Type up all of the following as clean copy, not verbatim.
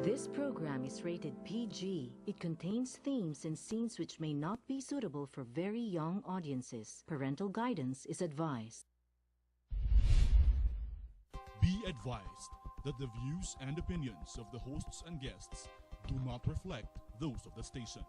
This program is rated PG. It contains themes and scenes which may not be suitable for very young audiences. Parental guidance is advised. Be advised that the views and opinions of the hosts and guests do not reflect those of the station.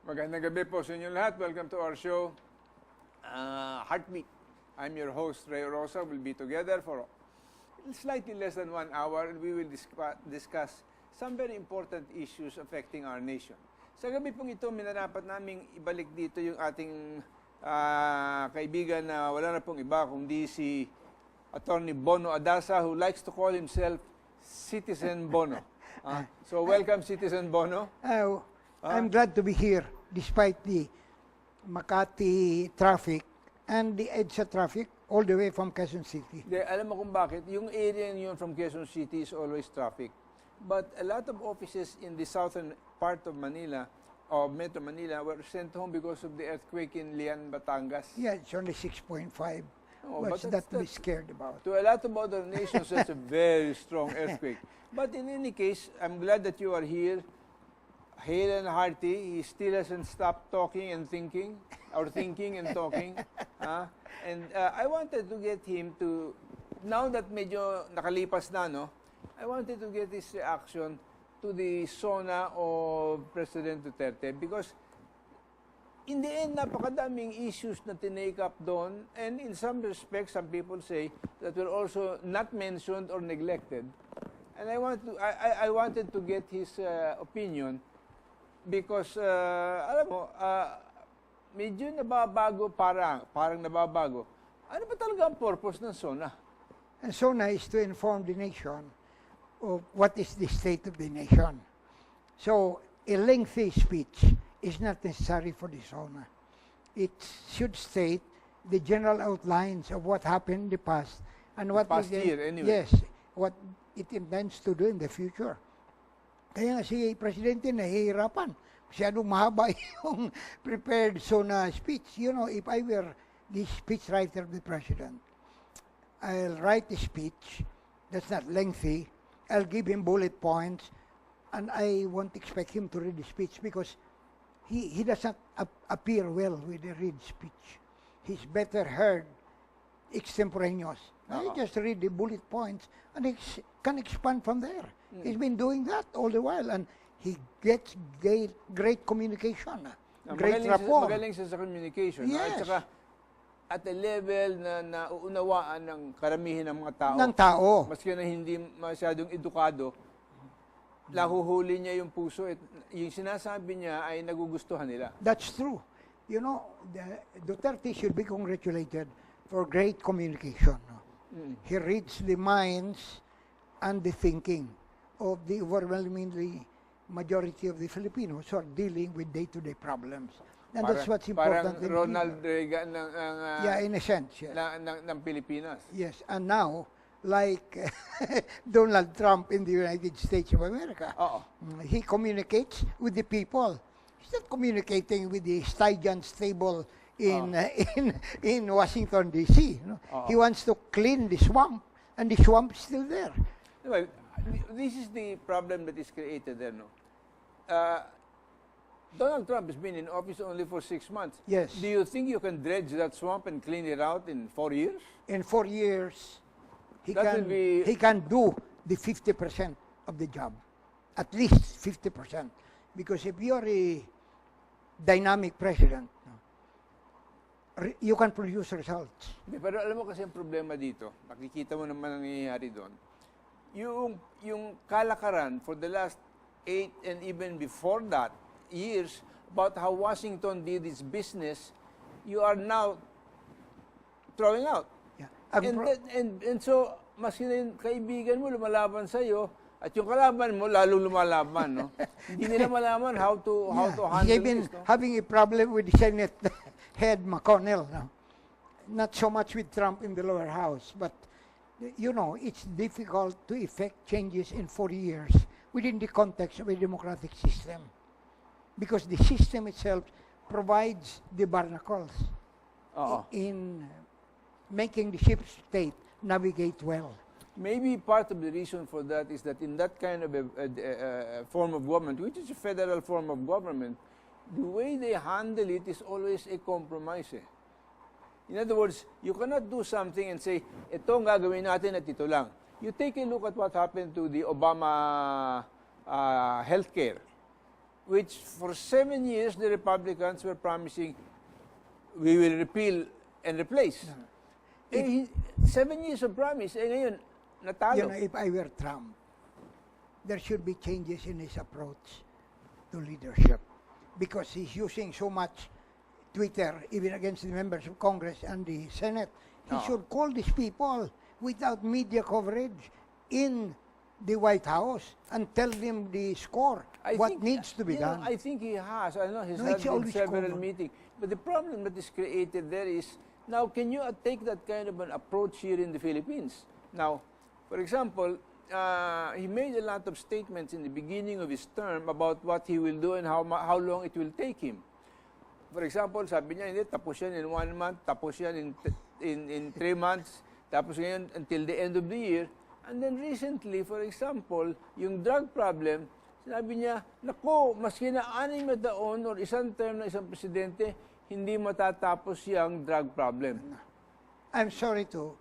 Magandang gabi po sa inyo lahat. Welcome to our show, Heartbeat. I'm your host, Ray Rosa. We'll be together for slightly less than 1 hour and we will discuss some very important issues affecting our nation. Sa gabi pong ito, minarapat naming ibalik dito yung ating kaibigan na wala na pong iba kundi si Attorney Bono DAZA, who likes to call himself Citizen Bono. So welcome, Citizen Bono. I'm glad to be here despite the Makati traffic and the EDSA traffic all the way from Quezon City. Alam mo kung bakit? Yung area yun from Quezon City is always traffic. But a lot of offices in the southern part of Manila, of Metro Manila, were sent home because of the earthquake in Lian, Batangas. Yeah, it's only 6.5. Oh, What's that to be scared about? To a lot of other nations, that's a very strong earthquake. But in any case, I'm glad that you are here. Hale and hearty, he still hasn't stopped talking and thinking, or thinking and talking. And I wanted to get him to, now that medyo nakalipas na, no, I wanted to get his reaction to the SONA of President Duterte because in the end, napakadaming issues na tinake up doon, and in some respects, some people say that were also not mentioned or neglected. And I wanted to get his opinion because, alam mo, medyo nababago, parang nababago. Ano ba talaga ang purpose ng SONA? And SONA is to inform the nation of what is the state of the nation. So, a lengthy speech is not necessary for the SONA. It should state the general outlines of what happened in the past and what past year, anyway. Yes, what it intends to do in the future. Kaya si Presidente nahihirapan. Masyadong mahaba yung prepared SONA speech. You know, if I were the speechwriter of the President, I'll write a speech that's not lengthy. I'll give him bullet points, and I won't expect him to read the speech because he does not appear well with the read speech. He's better heard extemporaneous. I just read the bullet points, and he can expand from there. He's been doing that all the while, and he gets great communication, great rapport. Magaling siya sa communication. Yes. At saka, at a level na nauunawaan ng karamihan ng mga tao. Ng tao. Maski na hindi masyadong edukado, nahuhuli niya yung puso at yung sinasabi niya ay nagugustuhan nila. That's true. You know, Duterte should be congratulated for great communication. He reads the minds and the thinking of the overwhelmingly majority of the Filipinos who are dealing with day-to-day problems. And that's what's important. Parang Ronald Reagan yeah, in a sense. Yes. ng Pilipinas. Yes, and now, like Donald Trump in the United States of America, he communicates with the people. He's not communicating with the Stygian stable in Washington, D.C. You know? He wants to clean the swamp, and the swamp is still there. Well, this is the problem that is created there, no? Donald Trump has been in office only for 6 months. Yes. Do you think you can dredge that swamp and clean it out in 4 years? In 4 years, he That can do the 50% of the job, at least 50%. Because if you're a dynamic president, you can produce results. Pero alam mo kasi ang problema dito, nakikita mo naman ang nangyayari doon. Yung kalakaran for the last 8 and even before that years about how Washington did its business, you are now throwing out. Yeah. And so, mas yung kaibigan mo lumalaban sa'yo, at yung kalaban mo lalong lumalaban, no? Hindi nila malaman how to handle They've been this, no? having a problem with the Senate head McConnell, no? Not so much with Trump in the lower house, but you know, it's difficult to effect changes in 4 years within the context of a democratic system, because the system itself provides the barnacles in making the ship state navigate well. Maybe part of the reason for that is that in that kind of a form of government, which is a federal form of government, the way they handle it is always a compromise. In other words, you cannot do something and say, ito ang gagawin natin at ito lang. You take a look at what happened to the Obama healthcare, which for 7 years the Republicans were promising, we will repeal and replace. 7 years of promise, ngayon, natalo. You know, if I were Trump, there should be changes in his approach to leadership, because he's using so much Twitter, even against the members of Congress and the Senate. He should call these people without media coverage in the White House and tell them the score, what needs to be done. I think he has. I know he's No, it's had always several common. meetings. But the problem that is created there is, now can you take that kind of an approach here in the Philippines? Now, for example, he made a lot of statements in the beginning of his term about what he will do and how long it will take him. For example, sabi niya, hindi, tapos yan in 1 month, tapos yan in 3 months, tapos ngayon until the end of the year. And then recently, for example, yung drug problem, sinabi niya, naku, maski na 6 na taon or isang term na isang presidente, hindi matatapos yung drug problem. I'm sorry to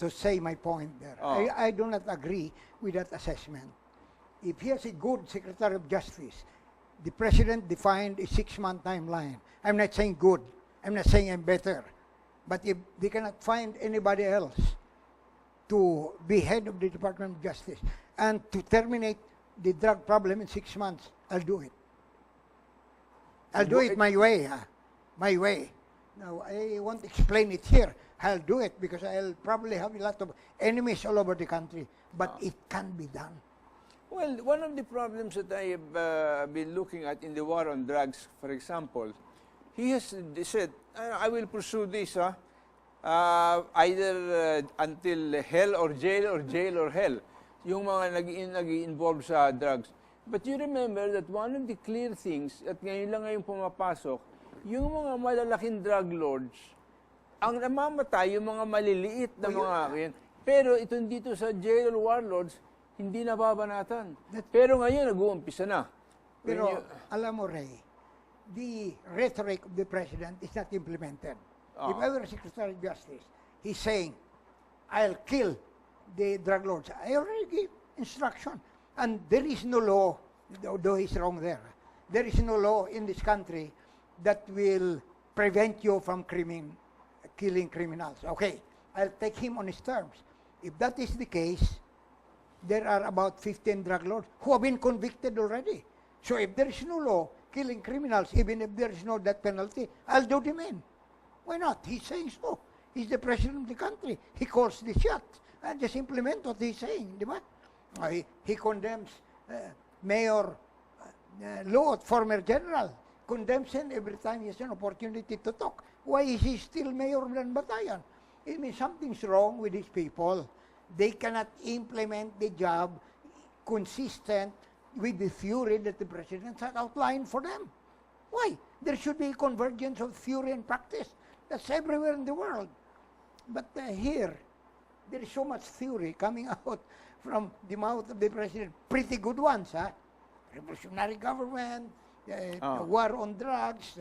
say my point there. I do not agree with that assessment. If he has a good Secretary of Justice, the President defined a 6-month timeline. I'm not saying good. I'm not saying I'm better. But if they cannot find anybody else to be head of the Department of Justice and to terminate the drug problem in 6 months, I'll do it. I'll do it my way. My way. Now, I won't explain it here. I'll do it because I'll probably have a lot of enemies all over the country. But it can be done. Well, one of the problems that I have been looking at in the war on drugs, for example, he has said, I will pursue this either until hell or jail or hell, yung mga nag-involve sa drugs. But you remember that one of the clear things, at ngayon lang ngayon pumapasok, yung mga malalaking drug lords, ang namamatay yung mga maliliit na mga pero itong dito sa jail warlords, hindi nababanatan. Pero ngayon, nag-uumpisa na. Pero, alam mo, Ray, the rhetoric of the President is not implemented. If I were Secretary of Justice, he's saying, I'll kill the drug lords. I already gave instruction. And there is no law, though he's wrong there, there is no law in this country that will prevent you from killing criminals. Okay, I'll take him on his terms. If that is the case, there are about 15 drug lords who have been convicted already. So if there is no law killing criminals, even if there is no death penalty, I'll do them in. Why not? He's saying so. He's the president of the country. He calls the shots. And just implement what he's saying. Di ba? He condemns Mayor Lord, former general. Condemns him every time he has an opportunity to talk. Why is he still mayor of Batayan? It means something's wrong with these people. They cannot implement the job consistent with the theory that the president has outlined for them. Why? There should be a convergence of theory and practice. That's everywhere in the world. But here, there is so much theory coming out from the mouth of the president. Pretty good ones, revolutionary government, war on drugs,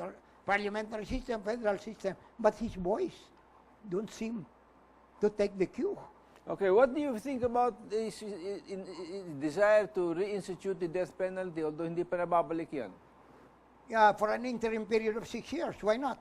parliamentary system, federal system. But his voice don't seem to take the cue. Okay, what do you think about this desire to reinstitute the death penalty, although hindi pa nababalik yan? Yeah, for an interim period of 6 years, why not?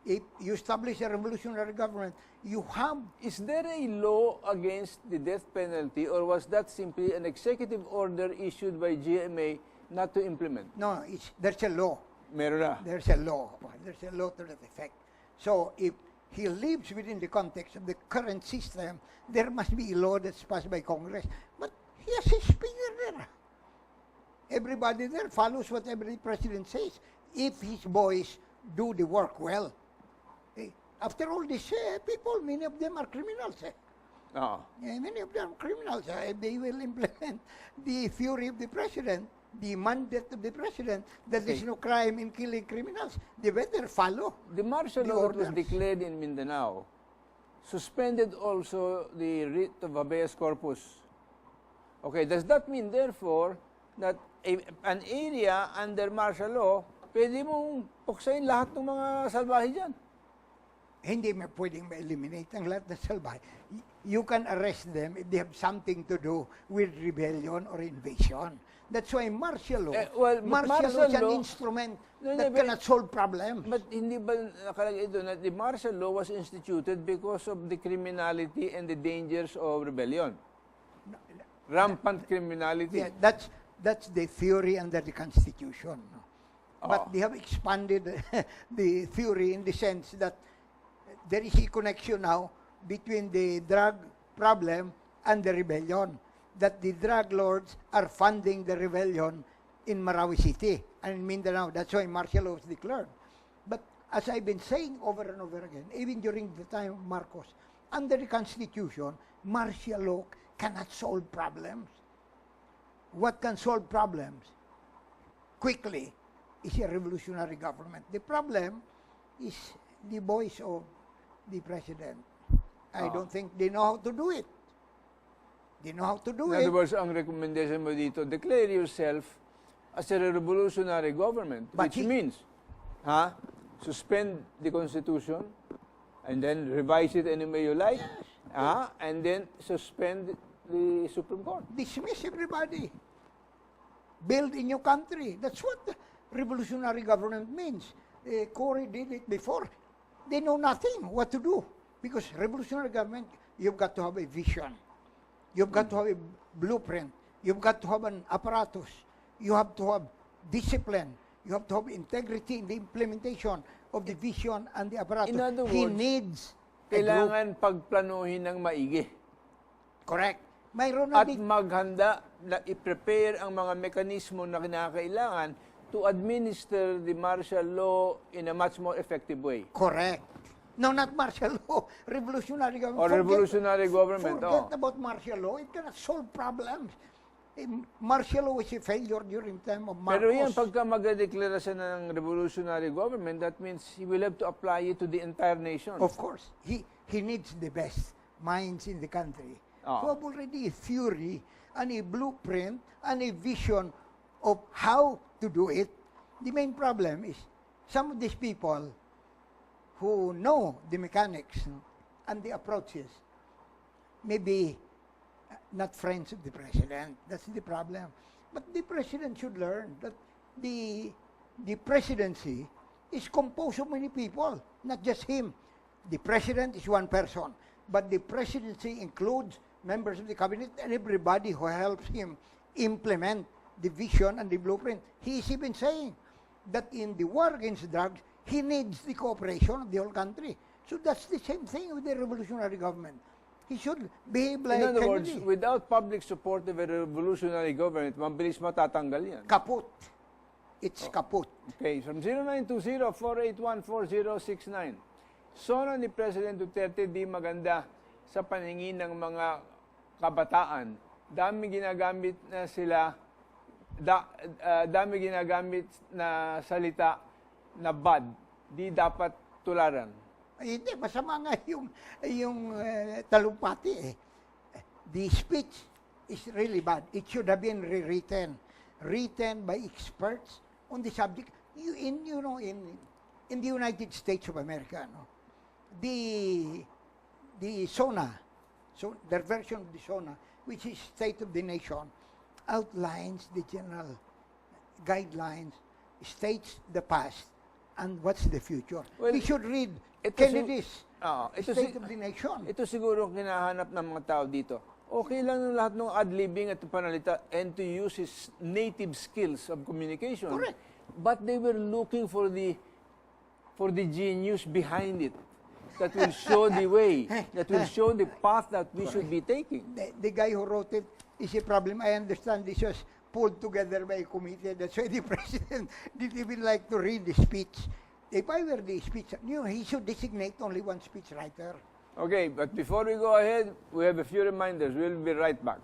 If you establish a revolutionary government, you have... Is there a law against the death penalty, or was that simply an executive order issued by GMA not to implement. No, there's a law. Meron na. There's a law. There's a law to that effect. So if he lives within the context of the current system, there must be a law that's passed by Congress. But he has his finger there. Everybody there follows whatever the president says. If his boys do the work well. After all these people, many of them are criminals. Many of them are criminals. They will implement the theory of the president, the mandate of the president, that there's no crime in killing criminals. They better follow The martial the law that was orders. declared in Mindanao suspended also the writ of habeas corpus. Okay, does that mean therefore that an area under martial law, pwede mong puksain lahat ng mga salbahe dyan? Hindi mo pwedeng ma-eliminate ang lahat ng salbahe. You can arrest them if they have something to do with rebellion or invasion. That's why martial law, martial law is an instrument that cannot solve problems. But hindi ba nakalagay doon that the martial law was instituted because of the criminality and the dangers of rebellion? Rampant criminality. Yeah, that's the theory under the Constitution. No? But they have expanded the theory in the sense that there is a connection now between the drug problem and the rebellion. That the drug lords are funding the rebellion in Marawi City and in Mindanao. That's why martial law was declared. But as I've been saying over and over again, even during the time of Marcos, under the Constitution, martial law cannot solve problems. What can solve problems quickly is a revolutionary government. The problem is the voice of the president. I don't think they know how to do it. They know how to do In it. other words, ang recommendation mo dito, declare yourself as a revolutionary government, But which means, suspend the Constitution, and then revise it any way you like, and then suspend the Supreme Court. Dismiss everybody. Build a new country. That's what the revolutionary government means. Cory did it before. They know nothing what to do. Because revolutionary government, you've got to have a vision. You've got to have a blueprint. You've got to have an apparatus. You have to have discipline. You have to have integrity in the implementation of the vision and the apparatus. In other He words, needs a group. kailangan pagplanuhin ng maigi. Correct. Mayroon na At maghanda na i-prepare ang mga mekanismo na kinakailangan to administer the martial law in a much more effective way. Correct. No, not martial law. Revolutionary government. Or revolutionary government. Forget about martial law. It cannot solve problems. Martial law was a failure during time of Marcos. Pero yan, pagka magdedeklara siya ng revolutionary government, that means he will have to apply it to the entire nation. Of course. He needs the best minds in the country who have already a theory and a blueprint and a vision of how to do it. The main problem is some of these people who know the mechanics and the approaches may be not friends of the president. That's the problem. But the president should learn that the presidency is composed of many people, not just him. The president is one person, but the presidency includes members of the cabinet and everybody who helps him implement the vision and the blueprint. He is even saying that in the war against drugs, he needs the cooperation of the whole country. So that's the same thing with the revolutionary government. He should behave like In other Kennedy. words, without public support of a revolutionary government, mabilis matatanggal yan. Kaput. It's kaput. Okay, from 0920-481-4069. SONA ni President Duterte di maganda sa paningin ng mga kabataan. Dami ginagamit na sila, dami ginagamit na salita na bad, di dapat tularan. Ay, hindi, masama nga yung talumpati eh. The speech is really bad. It should have been rewritten. Written by experts on the subject. In the United States of America, the SONA, so their version of the SONA, which is State of the Nation, outlines the general guidelines, states the past, and what's the future. Well, We should read ito Kennedy's ito State of the Nation. Ito siguro kinahanap ng mga tao dito. Okay lang ng lahat ng ad-libbing at panalita and to use his native skills of communication. Correct. But they were looking for the genius behind it that will show the way, that will show the path that we should be taking. The guy who wrote it is a problem. I understand this was pulled together by a committee. That's why the president didn't even like to read the speech. If I were the speech, he should designate only one speech writer. Okay, but before we go ahead, we have a few reminders. We'll be right back.